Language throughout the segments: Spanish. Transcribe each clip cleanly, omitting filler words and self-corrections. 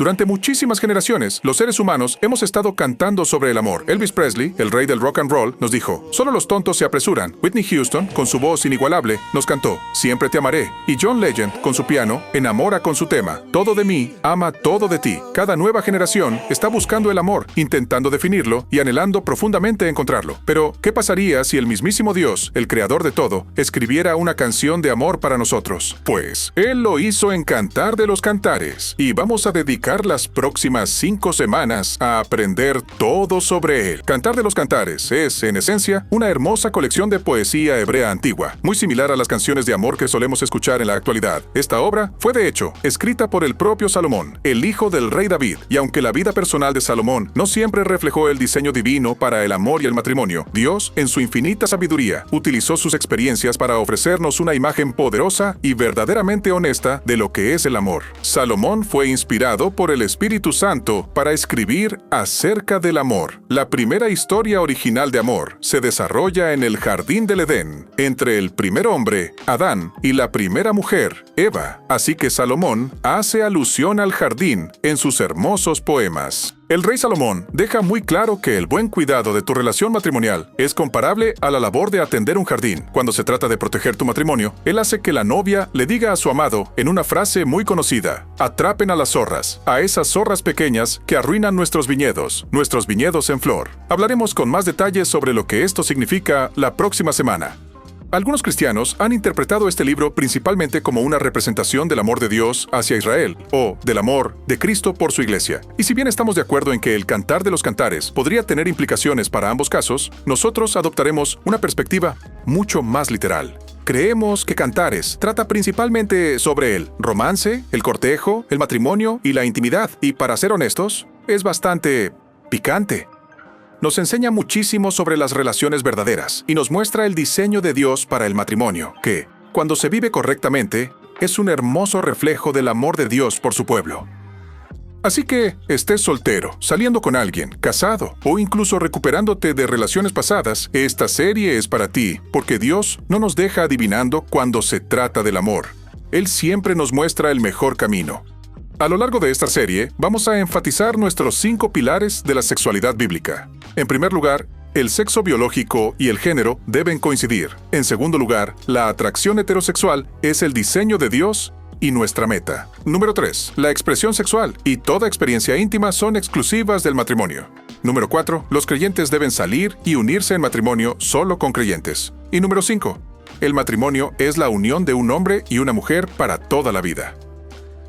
Durante muchísimas generaciones, los seres humanos hemos estado cantando sobre el amor. Elvis Presley, el rey del rock and roll, nos dijo, solo los tontos se apresuran. Whitney Houston, con su voz inigualable, nos cantó, siempre te amaré. Y John Legend, con su piano, enamora con su tema, todo de mí, ama todo de ti. Cada nueva generación está buscando el amor, intentando definirlo y anhelando profundamente encontrarlo. Pero, ¿qué pasaría si el mismísimo Dios, el creador de todo, escribiera una canción de amor para nosotros? Pues, Él lo hizo en Cantar de los Cantares. Y vamos a dedicar las próximas 5 semanas a aprender todo sobre él. Cantar de los Cantares es, en esencia, una hermosa colección de poesía hebrea antigua, muy similar a las canciones de amor que solemos escuchar en la actualidad. Esta obra fue, de hecho, escrita por el propio Salomón, el hijo del rey David, y aunque la vida personal de Salomón no siempre reflejó el diseño divino para el amor y el matrimonio, Dios, en su infinita sabiduría, utilizó sus experiencias para ofrecernos una imagen poderosa y verdaderamente honesta de lo que es el amor. Salomón fue inspirado por el Espíritu Santo para escribir acerca del amor. La primera historia original de amor se desarrolla en el Jardín del Edén, entre el primer hombre, Adán, y la primera mujer, Eva. Así que Salomón hace alusión al jardín en sus hermosos poemas. El rey Salomón deja muy claro que el buen cuidado de tu relación matrimonial es comparable a la labor de atender un jardín. Cuando se trata de proteger tu matrimonio, él hace que la novia le diga a su amado en una frase muy conocida: atrapen a las zorras, a esas zorras pequeñas que arruinan nuestros viñedos en flor. Hablaremos con más detalles sobre lo que esto significa la próxima semana. Algunos cristianos han interpretado este libro principalmente como una representación del amor de Dios hacia Israel, o del amor de Cristo por su iglesia. Y si bien estamos de acuerdo en que el Cantar de los Cantares podría tener implicaciones para ambos casos, nosotros adoptaremos una perspectiva mucho más literal. Creemos que Cantares trata principalmente sobre el romance, el cortejo, el matrimonio y la intimidad, y para ser honestos, es bastante picante. Nos enseña muchísimo sobre las relaciones verdaderas y nos muestra el diseño de Dios para el matrimonio, que, cuando se vive correctamente, es un hermoso reflejo del amor de Dios por su pueblo. Así que, estés soltero, saliendo con alguien, casado o incluso recuperándote de relaciones pasadas, esta serie es para ti, porque Dios no nos deja adivinando cuando se trata del amor. Él siempre nos muestra el mejor camino. A lo largo de esta serie, vamos a enfatizar nuestros 5 pilares de la sexualidad bíblica. En primer lugar, el sexo biológico y el género deben coincidir. En segundo lugar, la atracción heterosexual es el diseño de Dios y nuestra meta. Número 3. La expresión sexual y toda experiencia íntima son exclusivas del matrimonio. Número 4. Los creyentes deben salir y unirse en matrimonio solo con creyentes. Y número 5. El matrimonio es la unión de un hombre y una mujer para toda la vida.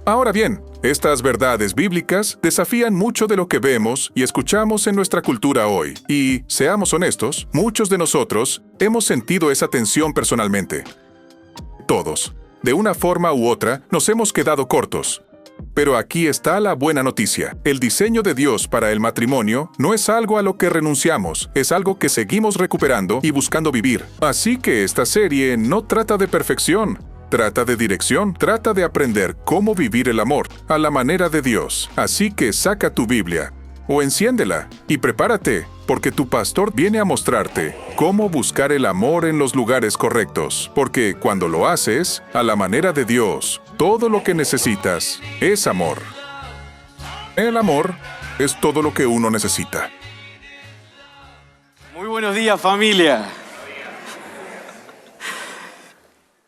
Ahora bien, estas verdades bíblicas desafían mucho de lo que vemos y escuchamos en nuestra cultura hoy. Y, seamos honestos, muchos de nosotros hemos sentido esa tensión personalmente. Todos, de una forma u otra, nos hemos quedado cortos. Pero aquí está la buena noticia. El diseño de Dios para el matrimonio no es algo a lo que renunciamos, es algo que seguimos recuperando y buscando vivir. Así que esta serie no trata de perfección. Trata de dirección, trata de aprender cómo vivir el amor a la manera de Dios. Así que saca tu Biblia o enciéndela y prepárate, porque tu pastor viene a mostrarte cómo buscar el amor en los lugares correctos. Porque cuando lo haces a la manera de Dios, todo lo que necesitas es amor. El amor es todo lo que uno necesita. Muy buenos días, familia.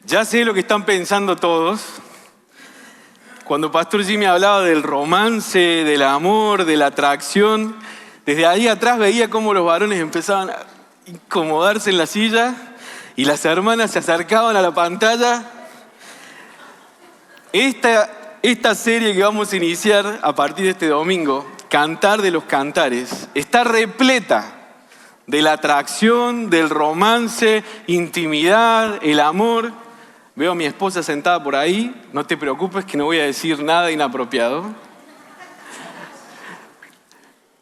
Ya sé lo que están pensando todos. Cuando Pastor Jimmy hablaba del romance, del amor, de la atracción, desde ahí atrás veía cómo los varones empezaban a incomodarse en la silla y las hermanas se acercaban a la pantalla. Esta serie que vamos a iniciar a partir de este domingo, Cantar de los Cantares, está repleta de la atracción, del romance, intimidad, el amor. Veo a mi esposa sentada por ahí. No te preocupes que no voy a decir nada inapropiado.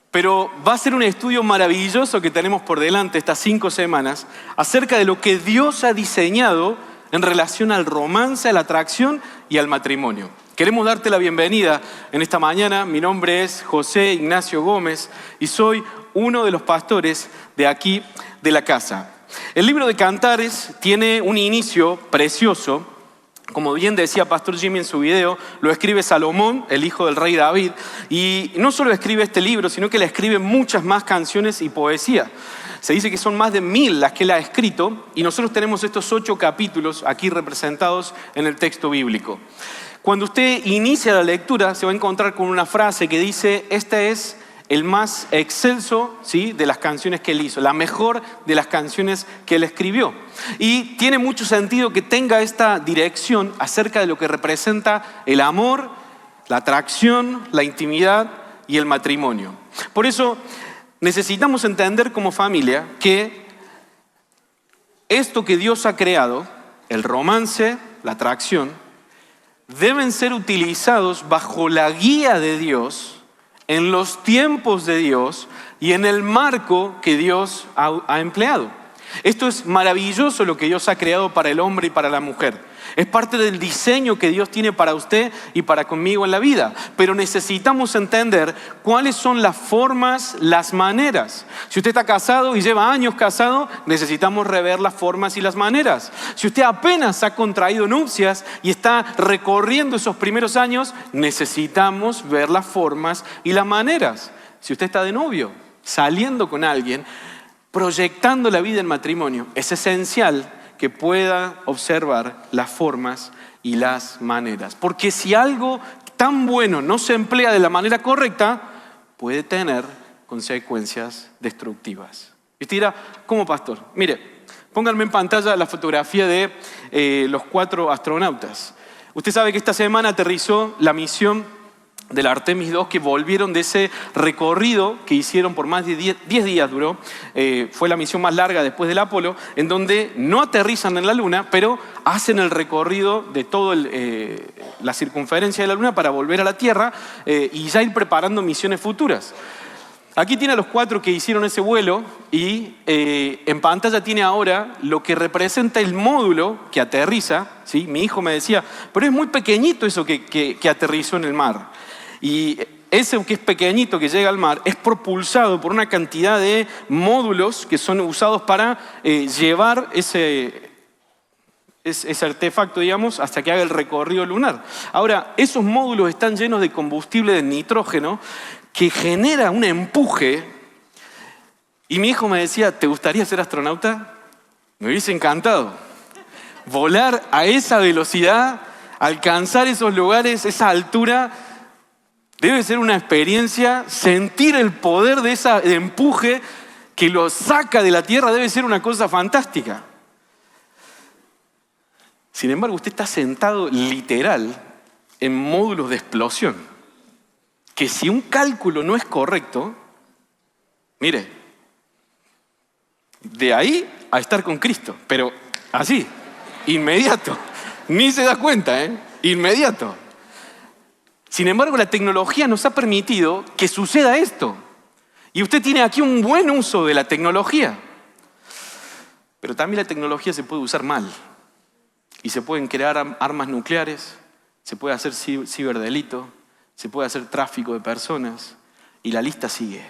Pero va a ser un estudio maravilloso que tenemos por delante estas 5 semanas acerca de lo que Dios ha diseñado en relación al romance, a la atracción y al matrimonio. Queremos darte la bienvenida en esta mañana. Mi nombre es José Ignacio Gómez y soy uno de los pastores de aquí de la casa. El libro de Cantares tiene un inicio precioso como bien decía Pastor Jimmy en su video, lo escribe Salomón, el hijo del rey David. Y no solo escribe este libro, sino que le escribe muchas más canciones y poesía. Se dice que son más de 1000 las que él ha escrito, y nosotros tenemos estos 8 capítulos aquí representados en el texto bíblico. Cuando usted inicia la lectura, se va a encontrar con una frase que dice: este es el más excelso, ¿sí?, de las canciones que él hizo, la mejor de las canciones que él escribió. Y tiene mucho sentido que tenga esta dirección acerca de lo que representa el amor, la atracción, la intimidad y el matrimonio. Por eso necesitamos entender como familia que esto que Dios ha creado, el romance, la atracción, deben ser utilizados bajo la guía de Dios, en los tiempos de Dios y en el marco que Dios ha empleado. Esto es maravilloso lo que Dios ha creado para el hombre y para la mujer. Es parte del diseño que Dios tiene para usted y para conmigo en la vida. Pero necesitamos entender cuáles son las formas, las maneras. Si usted está casado y lleva años casado, necesitamos rever las formas y las maneras. Si usted apenas ha contraído nupcias y está recorriendo esos primeros años, necesitamos ver las formas y las maneras. Si usted está de novio, saliendo con alguien, proyectando la vida en matrimonio, es esencial que pueda observar las formas y las maneras. Porque si algo tan bueno no se emplea de la manera correcta, puede tener consecuencias destructivas. Y usted dirá: ¿cómo, pastor? Mire, pónganme en pantalla la fotografía de los 4 astronautas. Usted sabe que esta semana aterrizó la misión de la Artemis II, que volvieron de ese recorrido que hicieron por más de 10 días duró. Fue la misión más larga después del Apolo, en donde no aterrizan en la Luna, pero hacen el recorrido de toda la circunferencia de la Luna para volver a la Tierra y ya ir preparando misiones futuras. Aquí tiene a los 4 que hicieron ese vuelo y en pantalla tiene ahora lo que representa el módulo que aterriza, ¿sí? Mi hijo me decía: pero es muy pequeñito eso que aterrizó en el mar. Y ese que es pequeñito, que llega al mar, es propulsado por una cantidad de módulos que son usados para llevar ese artefacto, digamos, hasta que haga el recorrido lunar. Ahora, esos módulos están llenos de combustible de nitrógeno que genera un empuje. Y mi hijo me decía: ¿te gustaría ser astronauta? Me hubiese encantado. Volar a esa velocidad, alcanzar esos lugares, esa altura, debe ser una experiencia. Sentir el poder de ese empuje que lo saca de la Tierra debe ser una cosa fantástica. Sin embargo, usted está sentado literal en módulos de explosión, que si un cálculo no es correcto, mire, de ahí a estar con Cristo, pero así, inmediato, ni se da cuenta, inmediato. Sin embargo, la tecnología nos ha permitido que suceda esto. Y usted tiene aquí un buen uso de la tecnología. Pero también la tecnología se puede usar mal. Y se pueden crear armas nucleares, se puede hacer ciberdelito, se puede hacer tráfico de personas, y la lista sigue.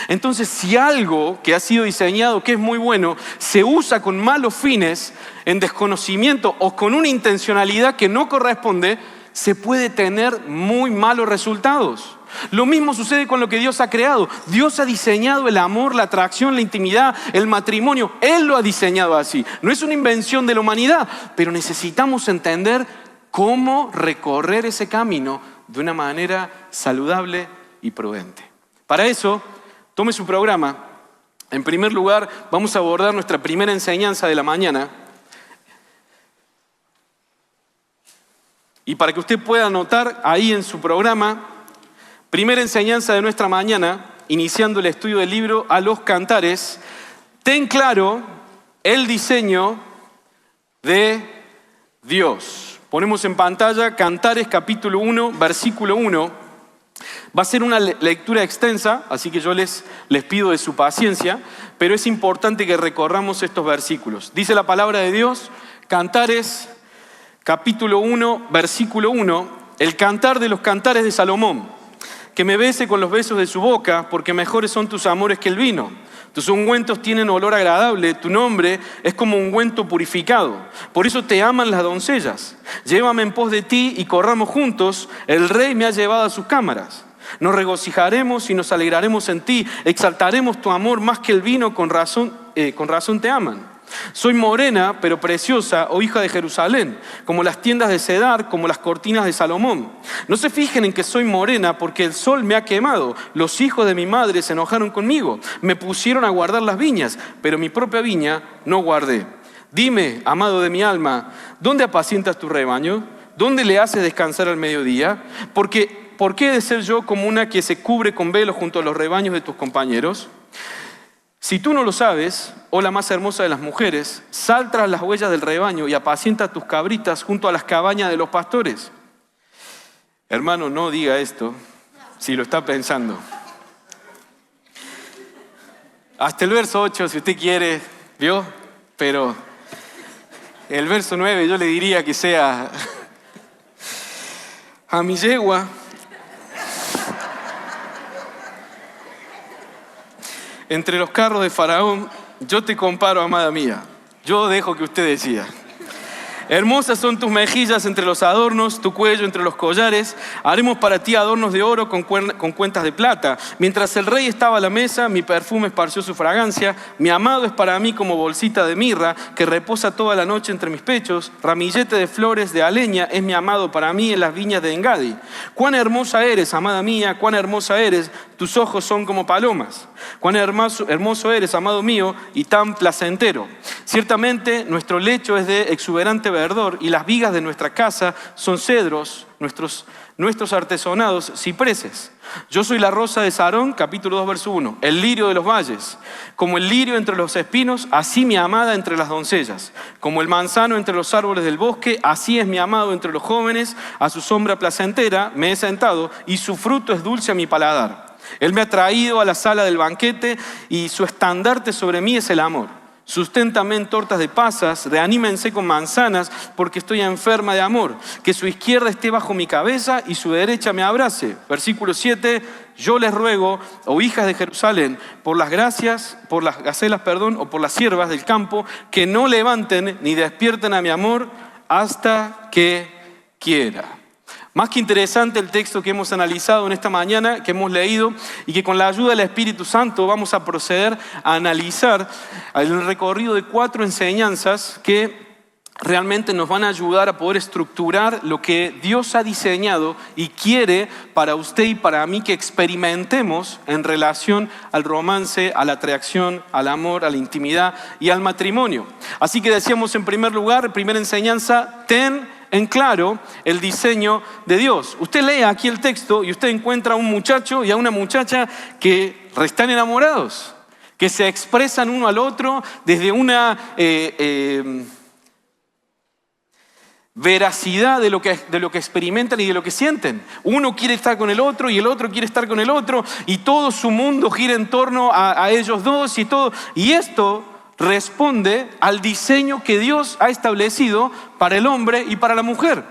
Entonces, si algo que ha sido diseñado, que es muy bueno, se usa con malos fines, en desconocimiento o con una intencionalidad que no corresponde, se puede tener muy malos resultados. Lo mismo sucede con lo que Dios ha creado. Dios ha diseñado el amor, la atracción, la intimidad, el matrimonio. Él lo ha diseñado así. No es una invención de la humanidad, pero necesitamos entender cómo recorrer ese camino de una manera saludable y prudente. Para eso, tome su programa. En primer lugar, vamos a abordar nuestra primera enseñanza de la mañana. Y para que usted pueda anotar ahí en su programa, primera enseñanza de nuestra mañana, iniciando el estudio del libro A los Cantares, ten claro el diseño de Dios. Ponemos en pantalla Cantares capítulo 1, versículo 1. Va a ser una lectura extensa, así que yo les pido de su paciencia, pero es importante que recorramos estos versículos. Dice la palabra de Dios, Cantares capítulo 1, versículo 1, el cantar de los cantares de Salomón. Que me bese con los besos de su boca, porque mejores son tus amores que el vino. Tus ungüentos tienen olor agradable, tu nombre es como ungüento purificado. Por eso te aman las doncellas. Llévame en pos de ti y corramos juntos. El rey me ha llevado a sus cámaras. Nos regocijaremos y nos alegraremos en ti. Exaltaremos tu amor más que el vino, con razón te aman. Soy morena, pero preciosa, oh hija de Jerusalén, como las tiendas de Cedar, como las cortinas de Salomón. No se fijen en que soy morena, porque el sol me ha quemado. Los hijos de mi madre se enojaron conmigo. Me pusieron a guardar las viñas, pero mi propia viña no guardé. Dime, amado de mi alma, ¿dónde apacientas tu rebaño? ¿Dónde le haces descansar al mediodía? Porque, ¿por qué he de ser yo como una que se cubre con velo junto a los rebaños de tus compañeros? Si tú no lo sabes, oh la más hermosa de las mujeres, sal tras las huellas del rebaño y apacienta tus cabritas junto a las cabañas de los pastores. Hermano, no diga esto si lo está pensando. Hasta el verso 8, si usted quiere, ¿vio? Pero el verso 9 yo le diría que sea: a mi yegua entre los carros de Faraón, yo te comparo, amada mía. Yo dejo que usted decida. Hermosas son tus mejillas entre los adornos, tu cuello entre los collares. Haremos para ti adornos de oro con cuentas de plata. Mientras el rey estaba a la mesa, mi perfume esparció su fragancia. Mi amado es para mí como bolsita de mirra que reposa toda la noche entre mis pechos. Ramillete de flores de aleña es mi amado para mí en las viñas de Engadi. Cuán hermosa eres, amada mía, cuán hermosa eres. Tus ojos son como palomas. Cuán hermoso eres, amado mío, y tan placentero. Ciertamente nuestro lecho es de exuberante verdor y las vigas de nuestra casa son cedros, nuestros artesonados cipreses. Yo soy la rosa de Sarón, capítulo 2, verso 1, el lirio de los valles. Como el lirio entre los espinos, así mi amada entre las doncellas. Como el manzano entre los árboles del bosque, así es mi amado entre los jóvenes. A su sombra placentera me he sentado y su fruto es dulce a mi paladar. Él me ha traído a la sala del banquete y su estandarte sobre mí es el amor. Susténtame en tortas de pasas, reanímense con manzanas, porque estoy enferma de amor. Que su izquierda esté bajo mi cabeza y su derecha me abrace. Versículo 7, yo les ruego, oh hijas de Jerusalén, por las gacelas, o por las ciervas del campo, que no levanten ni despierten a mi amor hasta que quiera. Más que interesante el texto que hemos analizado en esta mañana, que hemos leído y que con la ayuda del Espíritu Santo vamos a proceder a analizar el recorrido de 4 enseñanzas que realmente nos van a ayudar a poder estructurar lo que Dios ha diseñado y quiere para usted y para mí que experimentemos en relación al romance, a la atracción, al amor, a la intimidad y al matrimonio. Así que decíamos en primer lugar, primera enseñanza, ten en claro el diseño de Dios. Usted lee aquí el texto y usted encuentra a un muchacho y a una muchacha que están enamorados, que se expresan uno al otro desde una veracidad de lo que experimentan y de lo que sienten. Uno quiere estar con el otro y el otro quiere estar con el otro y todo su mundo gira en torno a ellos dos y todo. Y esto responde al diseño que Dios ha establecido para el hombre y para la mujer.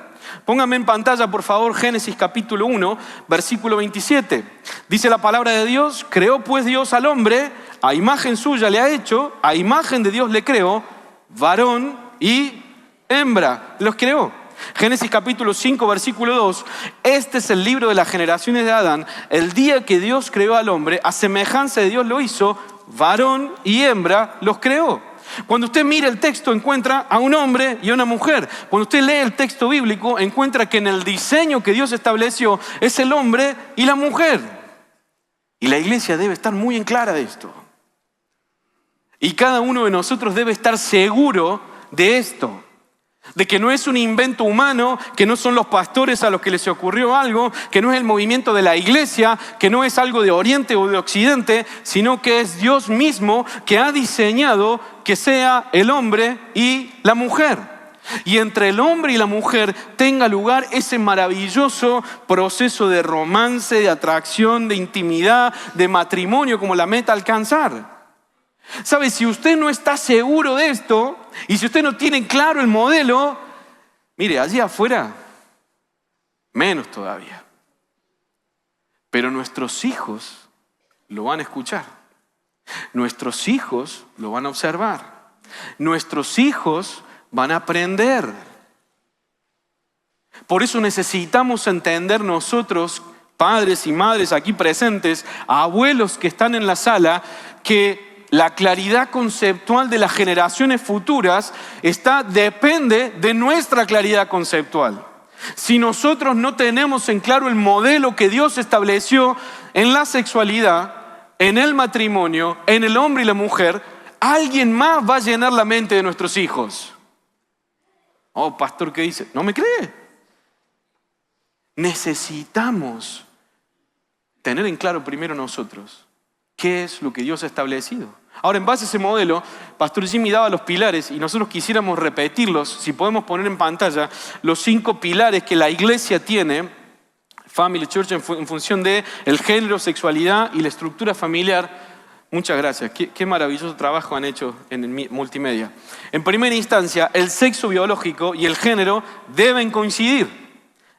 Póngame en pantalla, por favor, Génesis capítulo 1, versículo 27. Dice la palabra de Dios: creó pues Dios al hombre, a imagen suya le ha hecho, a imagen de Dios le creó, varón y hembra los creó. Génesis capítulo 5, versículo 2. Este es el libro de las generaciones de Adán. El día que Dios creó al hombre, a semejanza de Dios lo hizo, varón y hembra los creó. Cuando usted mira el texto encuentra a un hombre y a una mujer. Cuando usted lee el texto bíblico encuentra que en el diseño que Dios estableció es el hombre y la mujer. Y la iglesia debe estar muy en clara de esto. Y cada uno de nosotros debe estar seguro de esto. De que no es un invento humano, que no son los pastores a los que les ocurrió algo, que no es el movimiento de la iglesia, que no es algo de Oriente o de Occidente, sino que es Dios mismo que ha diseñado que sea el hombre y la mujer. Y entre el hombre y la mujer tenga lugar ese maravilloso proceso de romance, de atracción, de intimidad, de matrimonio como la meta alcanzar. ¿Sabe? Si usted no está seguro de esto y si usted no tiene claro el modelo, mire, allí afuera, menos todavía. Pero nuestros hijos lo van a escuchar. Nuestros hijos lo van a observar. Nuestros hijos van a aprender. Por eso necesitamos entender nosotros, padres y madres aquí presentes, abuelos que están en la sala, que la claridad conceptual de las generaciones futuras depende de nuestra claridad conceptual. Si nosotros no tenemos en claro el modelo que Dios estableció en la sexualidad, en el matrimonio, en el hombre y la mujer, alguien más va a llenar la mente de nuestros hijos. Oh, pastor, ¿qué dice? ¿No me cree? Necesitamos tener en claro primero nosotros qué es lo que Dios ha establecido. Ahora, en base a ese modelo, Pastor Jimmy daba los pilares y nosotros quisiéramos repetirlos. Si podemos poner en pantalla los 5 pilares que la iglesia tiene, Family Church, en función de el género, sexualidad y la estructura familiar. Muchas gracias. Qué maravilloso trabajo han hecho en el multimedia. En primera instancia, el sexo biológico y el género deben coincidir.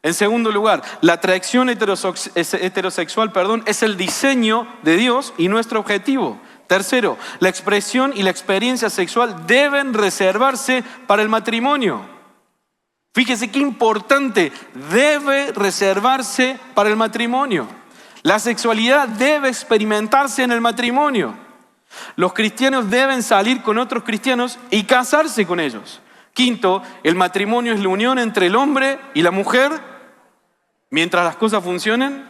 En segundo lugar, la atracción heterosexual, es el diseño de Dios y nuestro objetivo. Tercero, la expresión y la experiencia sexual deben reservarse para el matrimonio. Fíjese qué importante, debe reservarse para el matrimonio. La sexualidad debe experimentarse en el matrimonio. Los cristianos deben salir con otros cristianos y casarse con ellos. Quinto, el matrimonio es la unión entre el hombre y la mujer mientras las cosas funcionen,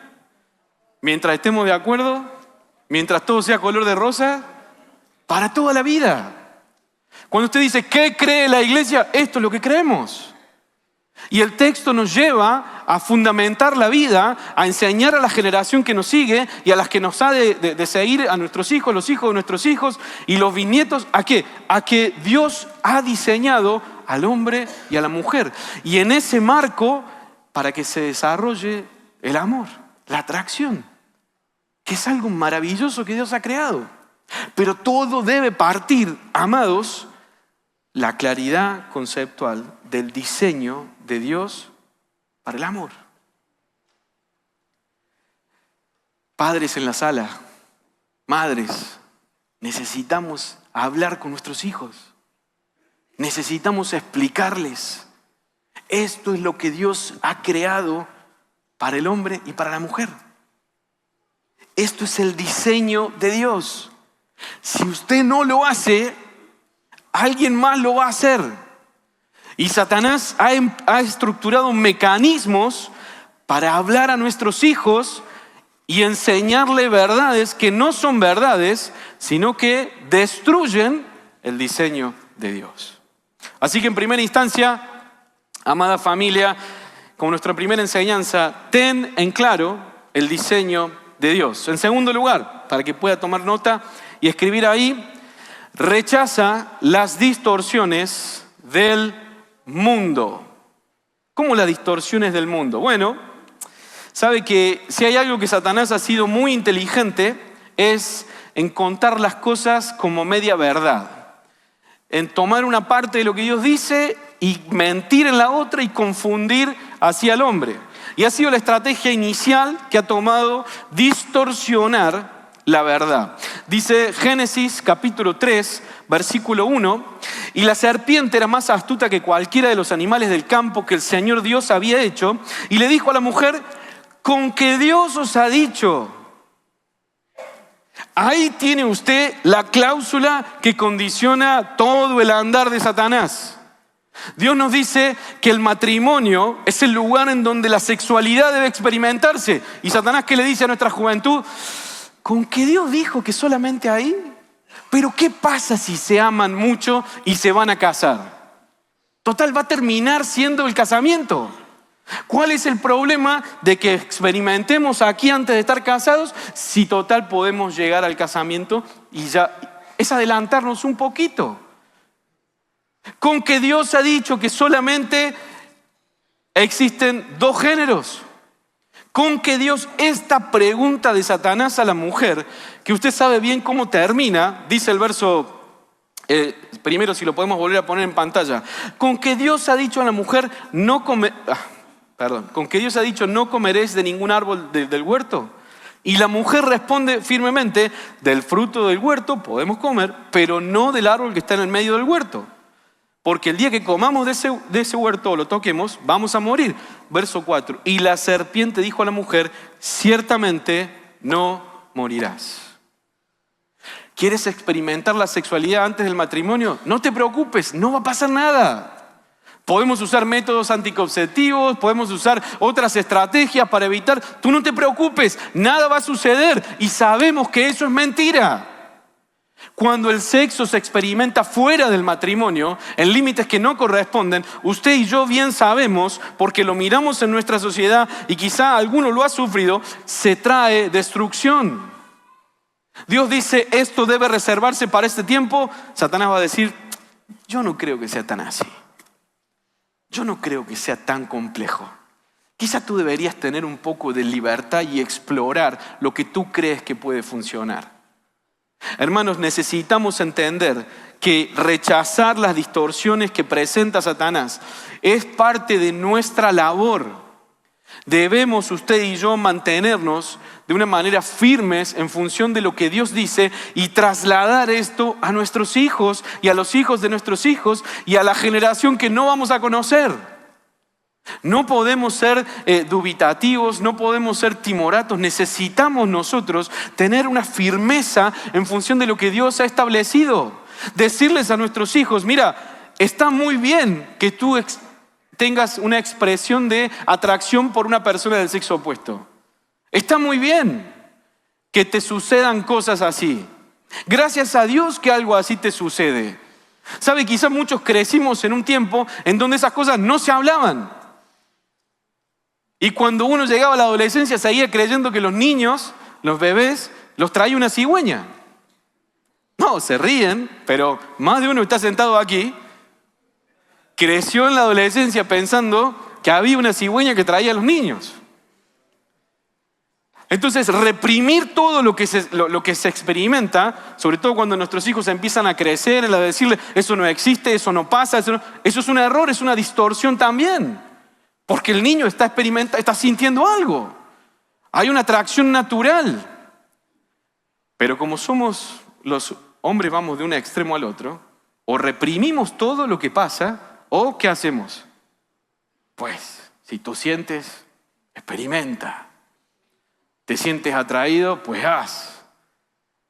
mientras estemos de acuerdo, mientras todo sea color de rosa, para toda la vida. Cuando usted dice, ¿qué cree la iglesia? Esto es lo que creemos. Y el texto nos lleva a fundamentar la vida, a enseñar a la generación que nos sigue y a las que nos ha de seguir, a nuestros hijos, los hijos de nuestros hijos y los bisnietos. ¿A qué? A que Dios ha diseñado al hombre y a la mujer. Y en ese marco, para que se desarrolle el amor, la atracción, que es algo maravilloso que Dios ha creado. Pero todo debe partir, amados, la claridad conceptual del diseño de Dios para el amor. Padres en la sala, madres, necesitamos hablar con nuestros hijos. Necesitamos explicarles. Esto es lo que Dios ha creado para el hombre y para la mujer. Esto es el diseño de Dios. Si usted no lo hace, alguien más lo va a hacer. Y Satanás ha estructurado mecanismos para hablar a nuestros hijos y enseñarle verdades que no son verdades, sino que destruyen el diseño de Dios. Así que en primera instancia, amada familia, como nuestra primera enseñanza, ten en claro el diseño de Dios. En segundo lugar, para que pueda tomar nota y escribir ahí, rechaza las distorsiones del mundo. ¿Cómo las distorsiones del mundo? Bueno, sabe que si hay algo que Satanás ha sido muy inteligente es en contar las cosas como media verdad. En tomar una parte de lo que Dios dice y mentir en la otra y confundir hacia el hombre. Y ha sido la estrategia inicial que ha tomado distorsionar la verdad. Dice Génesis capítulo 3, versículo 1, y la serpiente era más astuta que cualquiera de los animales del campo que el Señor Dios había hecho, y le dijo a la mujer, ¿con qué Dios os ha dicho? Ahí tiene usted la cláusula que condiciona todo el andar de Satanás. Dios nos dice que el matrimonio es el lugar en donde la sexualidad debe experimentarse. Y Satanás, ¿qué le dice a nuestra juventud? ¿Con qué Dios dijo que solamente ahí? Pero ¿qué pasa si se aman mucho y se van a casar? Total, va a terminar siendo el casamiento. ¿Cuál es el problema de que experimentemos aquí antes de estar casados? Si total podemos llegar al casamiento y ya es adelantarnos un poquito. Con que Dios ha dicho que solamente existen 2 géneros. Con que Dios, esta pregunta de Satanás a la mujer, que usted sabe bien cómo termina, dice el verso, primero si lo podemos volver a poner en pantalla. Con que Dios ha dicho a la mujer, con que Dios ha dicho no comeréis de ningún árbol del huerto. Y la mujer responde firmemente, del fruto del huerto podemos comer, pero no del árbol que está en el medio del huerto. Porque el día que comamos de ese huerto o lo toquemos, vamos a morir. Verso 4. Y la serpiente dijo a la mujer, ciertamente no morirás. ¿Quieres experimentar la sexualidad antes del matrimonio? No te preocupes, no va a pasar nada. Podemos usar métodos anticonceptivos, podemos usar otras estrategias para evitar. Tú no te preocupes, nada va a suceder y sabemos que eso es mentira. Cuando el sexo se experimenta fuera del matrimonio, en límites que no corresponden, usted y yo bien sabemos, porque lo miramos en nuestra sociedad y quizá alguno lo ha sufrido, se trae destrucción. Dios dice, esto debe reservarse para este tiempo. Satanás va a decir, yo no creo que sea tan así. Yo no creo que sea tan complejo. Quizá tú deberías tener un poco de libertad y explorar lo que tú crees que puede funcionar. Hermanos, necesitamos entender que rechazar las distorsiones que presenta Satanás es parte de nuestra labor. Debemos usted y yo mantenernos de una manera firmes en función de lo que Dios dice y trasladar esto a nuestros hijos y a los hijos de nuestros hijos y a la generación que no vamos a conocer. No podemos ser dubitativos, no podemos ser timoratos. Necesitamos nosotros tener una firmeza en función de lo que Dios ha establecido. Decirles a nuestros hijos, mira, está muy bien que tú tengas una expresión de atracción por una persona del sexo opuesto. Está muy bien que te sucedan cosas así. Gracias a Dios que algo así te sucede. ¿Sabe? Quizás muchos crecimos en un tiempo en donde esas cosas no se hablaban. Y cuando uno llegaba a la adolescencia seguía creyendo que los niños, los bebés, los traía una cigüeña. No, se ríen, pero más de uno está sentado aquí. Creció en la adolescencia pensando que había una cigüeña que traía a los niños. Entonces, reprimir todo lo que se experimenta, sobre todo cuando nuestros hijos empiezan a crecer, en la de decirle, eso no existe, eso no pasa, eso es un error, es una distorsión también. Porque el niño está sintiendo algo. Hay una atracción natural. Pero como somos los hombres, vamos de un extremo al otro, o reprimimos todo lo que pasa, o ¿qué hacemos? Pues, si tú sientes, experimenta. ¿Te sientes atraído? Pues haz.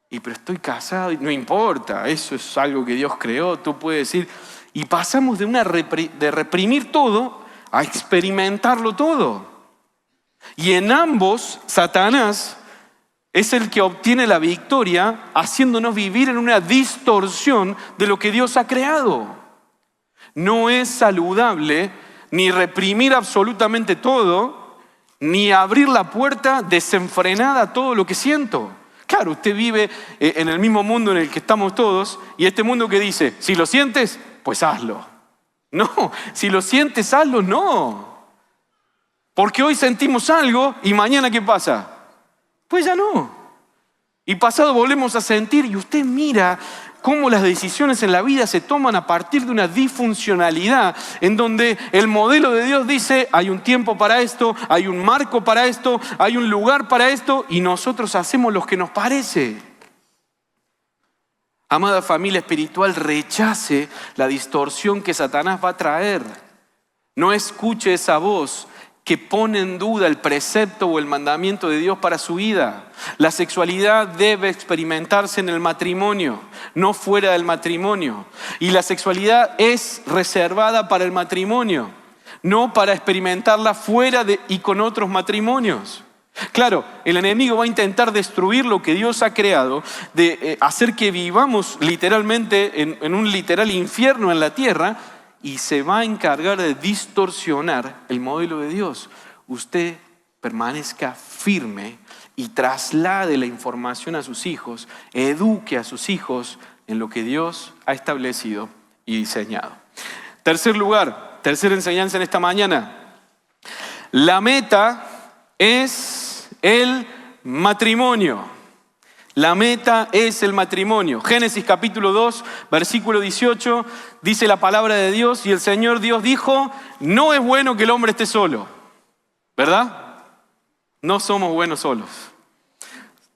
Pero estoy casado y no importa, eso es algo que Dios creó, tú puedes decir. Y pasamos de reprimir todo a experimentarlo todo. Y en ambos, Satanás es el que obtiene la victoria haciéndonos vivir en una distorsión de lo que Dios ha creado. No es saludable ni reprimir absolutamente todo, ni abrir la puerta desenfrenada a todo lo que siento. Claro, usted vive en el mismo mundo en el que estamos todos y este mundo que dice, si lo sientes, pues hazlo. No, si lo sientes, hazlo, no. Porque hoy sentimos algo y mañana ¿qué pasa? Pues ya no. Y pasado volvemos a sentir y usted mira cómo las decisiones en la vida se toman a partir de una disfuncionalidad en donde el modelo de Dios dice hay un tiempo para esto, hay un marco para esto, hay un lugar para esto y nosotros hacemos lo que nos parece. Amada familia espiritual, rechace la distorsión que Satanás va a traer. No escuche esa voz que pone en duda el precepto o el mandamiento de Dios para su vida. La sexualidad debe experimentarse en el matrimonio, no fuera del matrimonio. Y la sexualidad es reservada para el matrimonio, no para experimentarla fuera y con otros matrimonios. Claro, el enemigo va a intentar destruir lo que Dios ha creado, de hacer que vivamos literalmente en un literal infierno en la tierra, y se va a encargar de distorsionar el modelo de Dios. Usted permanezca firme y traslade la información a sus hijos, eduque a sus hijos en lo que Dios ha establecido y diseñado. Tercer lugar, tercera enseñanza en esta mañana. La meta es el matrimonio. La meta es el matrimonio. Génesis capítulo 2, versículo 18, dice la palabra de Dios, y el Señor Dios dijo, no es bueno que el hombre esté solo. ¿Verdad? No somos buenos solos.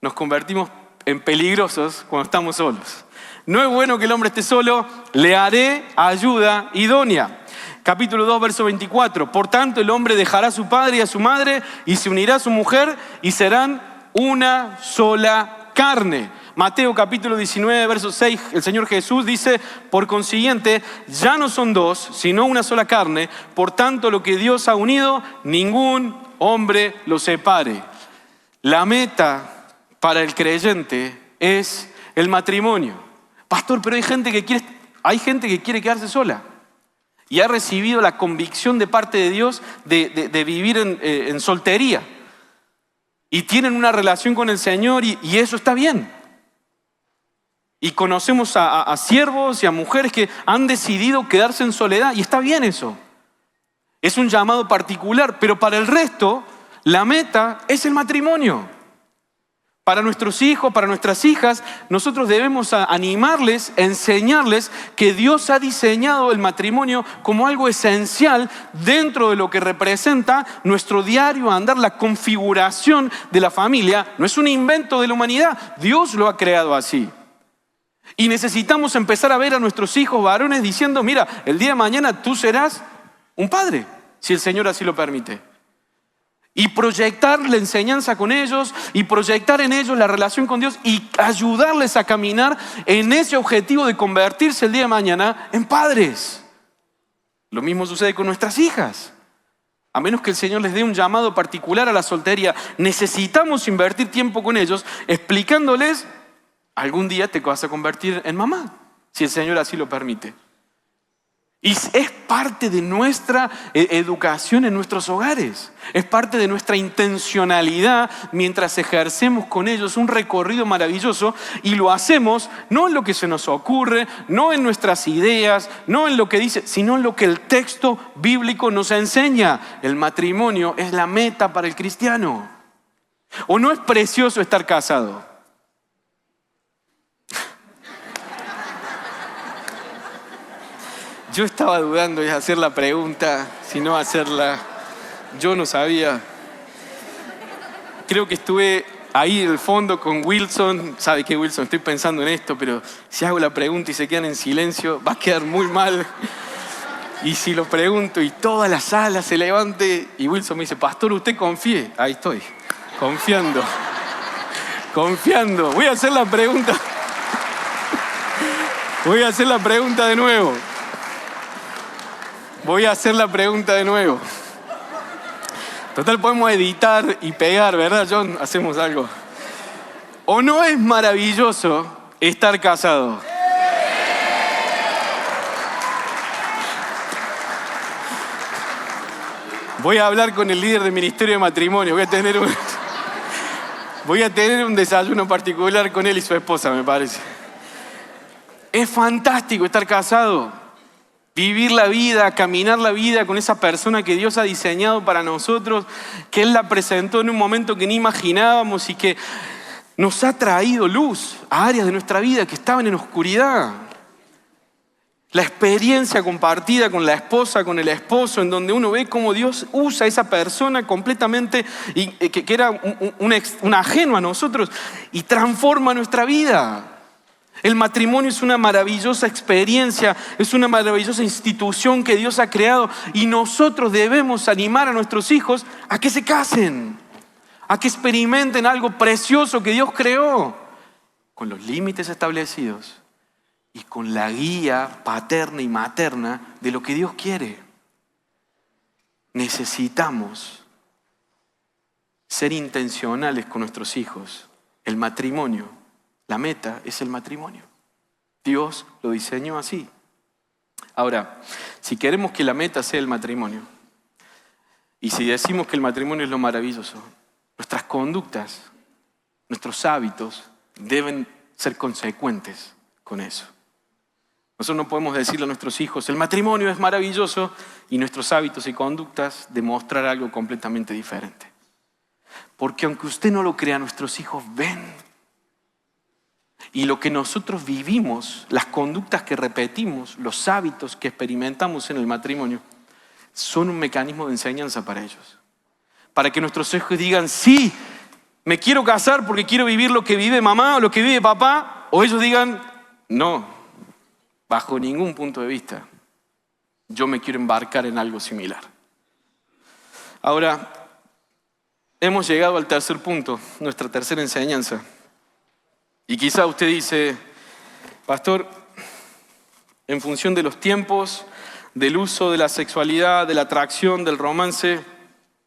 nos convertimos en peligrosos cuando estamos solos. No es bueno que el hombre esté solo, le haré ayuda idónea. Capítulo 2, verso 24. Por tanto, el hombre dejará a su padre y a su madre y se unirá a su mujer y serán una sola carne. Mateo capítulo 19, verso 6, el Señor Jesús dice, por consiguiente, ya no son dos, sino una sola carne. Por tanto, lo que Dios ha unido, ningún hombre lo separe. La meta para el creyente es el matrimonio. Pastor, pero hay gente que quiere quedarse sola y ha recibido la convicción de parte de Dios de vivir en soltería. Y tienen una relación con el Señor y eso está bien. Y conocemos a siervos y a mujeres que han decidido quedarse en soledad y está bien eso. Es un llamado particular, pero para el resto, la meta es el matrimonio. Para nuestros hijos, para nuestras hijas, nosotros debemos animarles, enseñarles que Dios ha diseñado el matrimonio como algo esencial dentro de lo que representa nuestro diario andar, la configuración de la familia. No es un invento de la humanidad, Dios lo ha creado así. Y necesitamos empezar a ver a nuestros hijos varones diciendo, mira, el día de mañana tú serás un padre, si el Señor así lo permite. Y proyectar la enseñanza con ellos y proyectar en ellos la relación con Dios y ayudarles a caminar en ese objetivo de convertirse el día de mañana en padres. Lo mismo sucede con nuestras hijas. A menos que el Señor les dé un llamado particular a la soltería, necesitamos invertir tiempo con ellos explicándoles, algún día te vas a convertir en mamá, si el Señor así lo permite. Y es parte de nuestra educación en nuestros hogares. Es parte de nuestra intencionalidad mientras ejercemos con ellos un recorrido maravilloso y lo hacemos no en lo que se nos ocurre, no en nuestras ideas, no en lo que dice, sino en lo que el texto bíblico nos enseña. El matrimonio es la meta para el cristiano. ¿O no es precioso estar casado? Yo estaba dudando de hacer la pregunta, si no hacerla. Yo no sabía. Creo que estuve ahí en el fondo con Wilson. ¿Sabe qué, Wilson? Estoy pensando en esto, pero si hago la pregunta y se quedan en silencio, va a quedar muy mal. Y si lo pregunto y toda la sala se levante y Wilson me dice, pastor, usted confíe. Ahí estoy, confiando. Voy a hacer la pregunta. De nuevo. Total, podemos editar y pegar, ¿verdad, John? Hacemos algo. ¿O no es maravilloso estar casado? Voy a hablar con el líder del Ministerio de Matrimonio. Voy a tener un desayuno particular con él y su esposa, me parece. Es fantástico estar casado. Vivir la vida, caminar la vida con esa persona que Dios ha diseñado para nosotros, que Él la presentó en un momento que ni imaginábamos y que nos ha traído luz a áreas de nuestra vida que estaban en oscuridad. La experiencia compartida con la esposa, con el esposo, en donde uno ve cómo Dios usa a esa persona completamente, que era un ajeno a nosotros, y transforma nuestra vida. El matrimonio es una maravillosa experiencia, es una maravillosa institución que Dios ha creado y nosotros debemos animar a nuestros hijos a que se casen, a que experimenten algo precioso que Dios creó, con los límites establecidos y con la guía paterna y materna de lo que Dios quiere. Necesitamos ser intencionales con nuestros hijos. El matrimonio, la meta es el matrimonio. Dios lo diseñó así. Ahora, si queremos que la meta sea el matrimonio, y si decimos que el matrimonio es lo maravilloso, nuestras conductas, nuestros hábitos deben ser consecuentes con eso. Nosotros no podemos decirle a nuestros hijos, el matrimonio es maravilloso, y nuestros hábitos y conductas demostrar algo completamente diferente. Porque aunque usted no lo crea, nuestros hijos ven. Y lo que nosotros vivimos, las conductas que repetimos, los hábitos que experimentamos en el matrimonio, son un mecanismo de enseñanza para ellos. Para que nuestros hijos digan, sí, me quiero casar porque quiero vivir lo que vive mamá o lo que vive papá, o ellos digan, no, bajo ningún punto de vista, yo me quiero embarcar en algo similar. Ahora, hemos llegado al tercer punto, nuestra tercera enseñanza. Y quizá usted dice, pastor, en función de los tiempos, del uso de la sexualidad, de la atracción, del romance,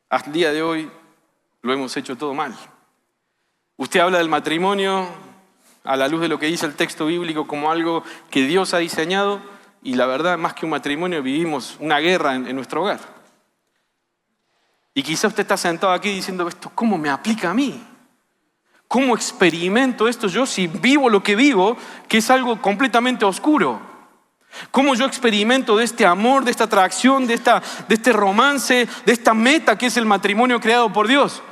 hasta el día de hoy lo hemos hecho todo mal. Usted habla del matrimonio a la luz de lo que dice el texto bíblico como algo que Dios ha diseñado, y la verdad, más que un matrimonio, vivimos una guerra en nuestro hogar. Y quizá usted está sentado aquí diciendo, ¿esto cómo me aplica a mí? ¿Cómo experimento esto yo si vivo lo que vivo, que es algo completamente oscuro? ¿Cómo yo experimento de este amor, de esta atracción, de este romance, de esta meta que es el matrimonio creado por Dios?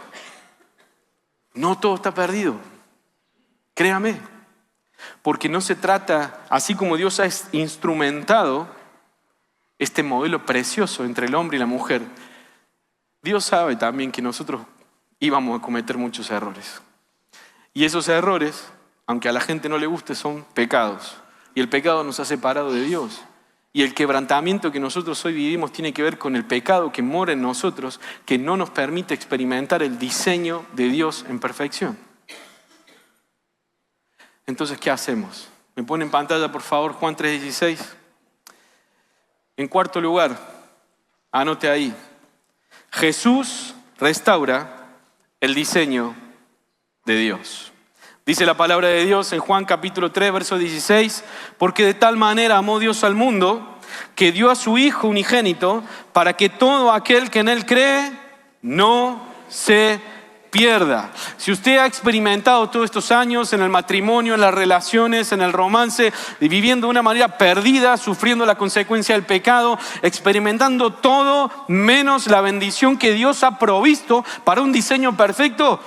No todo está perdido, créame, porque no se trata, así como Dios ha instrumentado este modelo precioso entre el hombre y la mujer, Dios sabe también que nosotros íbamos a cometer muchos errores. Y esos errores, aunque a la gente no le guste, son pecados. Y el pecado nos ha separado de Dios. Y el quebrantamiento que nosotros hoy vivimos tiene que ver con el pecado que mora en nosotros, que no nos permite experimentar el diseño de Dios en perfección. Entonces, ¿qué hacemos? Me pone en pantalla, por favor, Juan 3:16. En cuarto lugar, anote ahí, Jesús restaura el diseño de Dios. Dice la palabra de Dios en Juan capítulo 3, verso 16, porque de tal manera amó Dios al mundo que dio a su Hijo unigénito para que todo aquel que en Él cree no se pierda. Si usted ha experimentado todos estos años en el matrimonio, en las relaciones, en el romance, viviendo de una manera perdida, sufriendo la consecuencia del pecado, experimentando todo menos la bendición que Dios ha provisto para un diseño perfecto,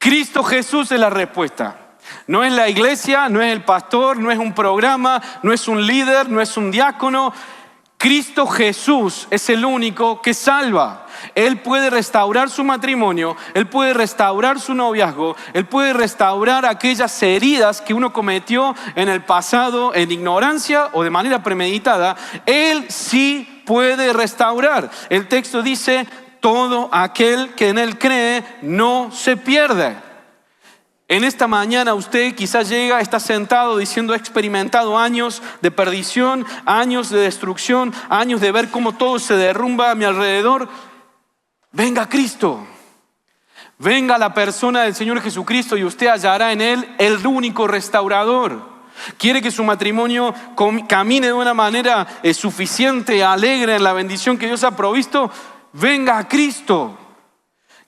Cristo Jesús es la respuesta. No es la iglesia, no es el pastor, no es un programa, no es un líder, no es un diácono. Cristo Jesús es el único que salva. Él puede restaurar su matrimonio, Él puede restaurar su noviazgo, Él puede restaurar aquellas heridas que uno cometió en el pasado en ignorancia o de manera premeditada. Él sí puede restaurar. El texto dice, todo aquel que en Él cree no se pierde. En esta mañana usted quizás llega, está sentado diciendo, he experimentado años de perdición, años de destrucción, años de ver cómo todo se derrumba a mi alrededor. Venga Cristo, venga la persona del Señor Jesucristo y usted hallará en Él el único restaurador. ¿Quiere que su matrimonio camine de una manera suficiente, alegre en la bendición que Dios ha provisto? Venga a Cristo.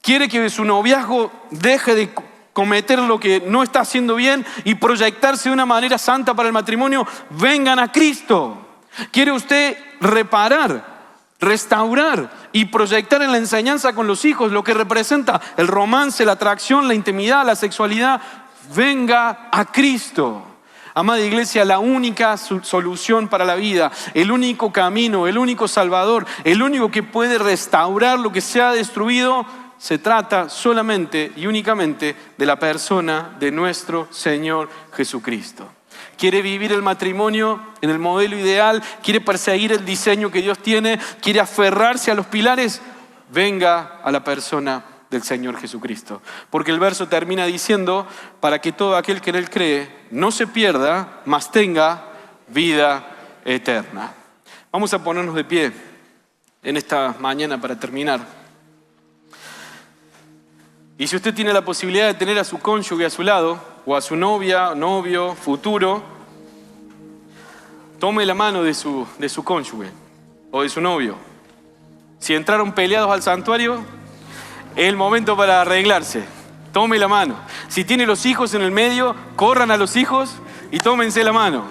¿Quiere que su noviazgo deje de cometer lo que no está haciendo bien y proyectarse de una manera santa para el matrimonio? Vengan a Cristo. ¿Quiere usted reparar, restaurar y proyectar en la enseñanza con los hijos lo que representa el romance, la atracción, la intimidad, la sexualidad? Venga a Cristo. Amada iglesia, la única solución para la vida, el único camino, el único salvador, el único que puede restaurar lo que se ha destruido, se trata solamente y únicamente de la persona de nuestro Señor Jesucristo. ¿Quiere vivir el matrimonio en el modelo ideal? ¿Quiere perseguir el diseño que Dios tiene? ¿Quiere aferrarse a los pilares? Venga a la persona del Señor Jesucristo. Porque el verso termina diciendo, para que todo aquel que en Él cree no se pierda, mas tenga vida eterna. Vamos a ponernos de pie en esta mañana para terminar. Y si usted tiene la posibilidad de tener a su cónyuge a su lado, o a su novia, novio, futuro, tome la mano de su cónyuge o de su novio. Si entraron peleados al santuario, es el momento para arreglarse. Tome la mano. Si tiene los hijos en el medio, corran a los hijos y tómense la mano.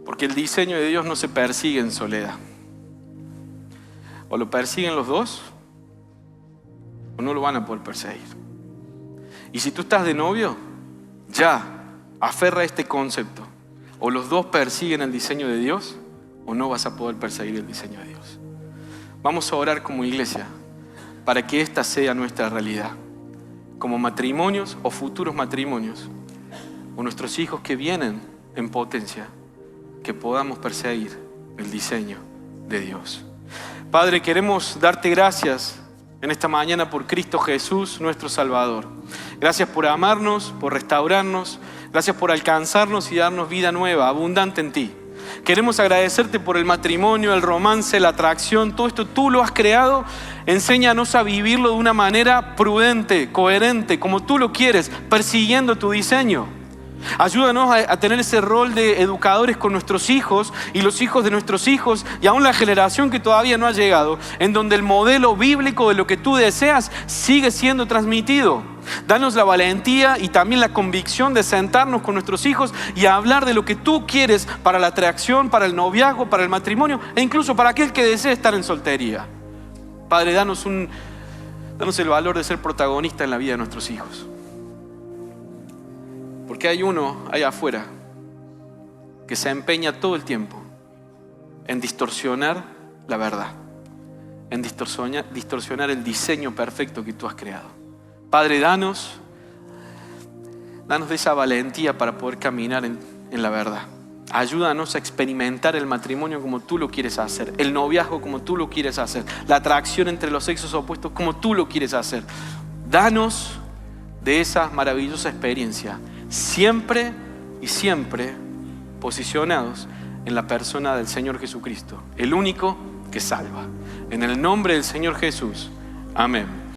Porque el diseño de Dios no se persigue en soledad. O lo persiguen los dos, o no lo van a poder perseguir. Y si tú estás de novio, ya, aferra a este concepto. O los dos persiguen el diseño de Dios, o no vas a poder perseguir el diseño de Dios. Vamos a orar como iglesia para que esta sea nuestra realidad. Como matrimonios o futuros matrimonios, o nuestros hijos que vienen en potencia, que podamos perseguir el diseño de Dios. Padre, queremos darte gracias en esta mañana por Cristo Jesús, nuestro Salvador. Gracias por amarnos, por restaurarnos. Gracias por alcanzarnos y darnos vida nueva, abundante en ti. Queremos agradecerte por el matrimonio, el romance, la atracción. Todo esto tú lo has creado. Enséñanos a vivirlo de una manera prudente, coherente, como tú lo quieres, persiguiendo tu diseño. Ayúdanos a tener ese rol de educadores con nuestros hijos y los hijos de nuestros hijos y aún la generación que todavía no ha llegado, en donde el modelo bíblico de lo que tú deseas sigue siendo transmitido. Danos la valentía y también la convicción de sentarnos con nuestros hijos y a hablar de lo que tú quieres para la atracción, para el noviazgo, para el matrimonio e incluso para aquel que desee estar en soltería. Padre, danos el valor de ser protagonista en la vida de nuestros hijos. Porque hay uno allá afuera que se empeña todo el tiempo en distorsionar la verdad, en distorsionar el diseño perfecto que tú has creado. Padre, danos de esa valentía para poder caminar en la verdad. Ayúdanos a experimentar el matrimonio como tú lo quieres hacer, el noviazgo como tú lo quieres hacer, la atracción entre los sexos opuestos como tú lo quieres hacer. Danos de esa maravillosa experiencia, siempre y siempre posicionados en la persona del Señor Jesucristo, el único que salva. En el nombre del Señor Jesús. Amén.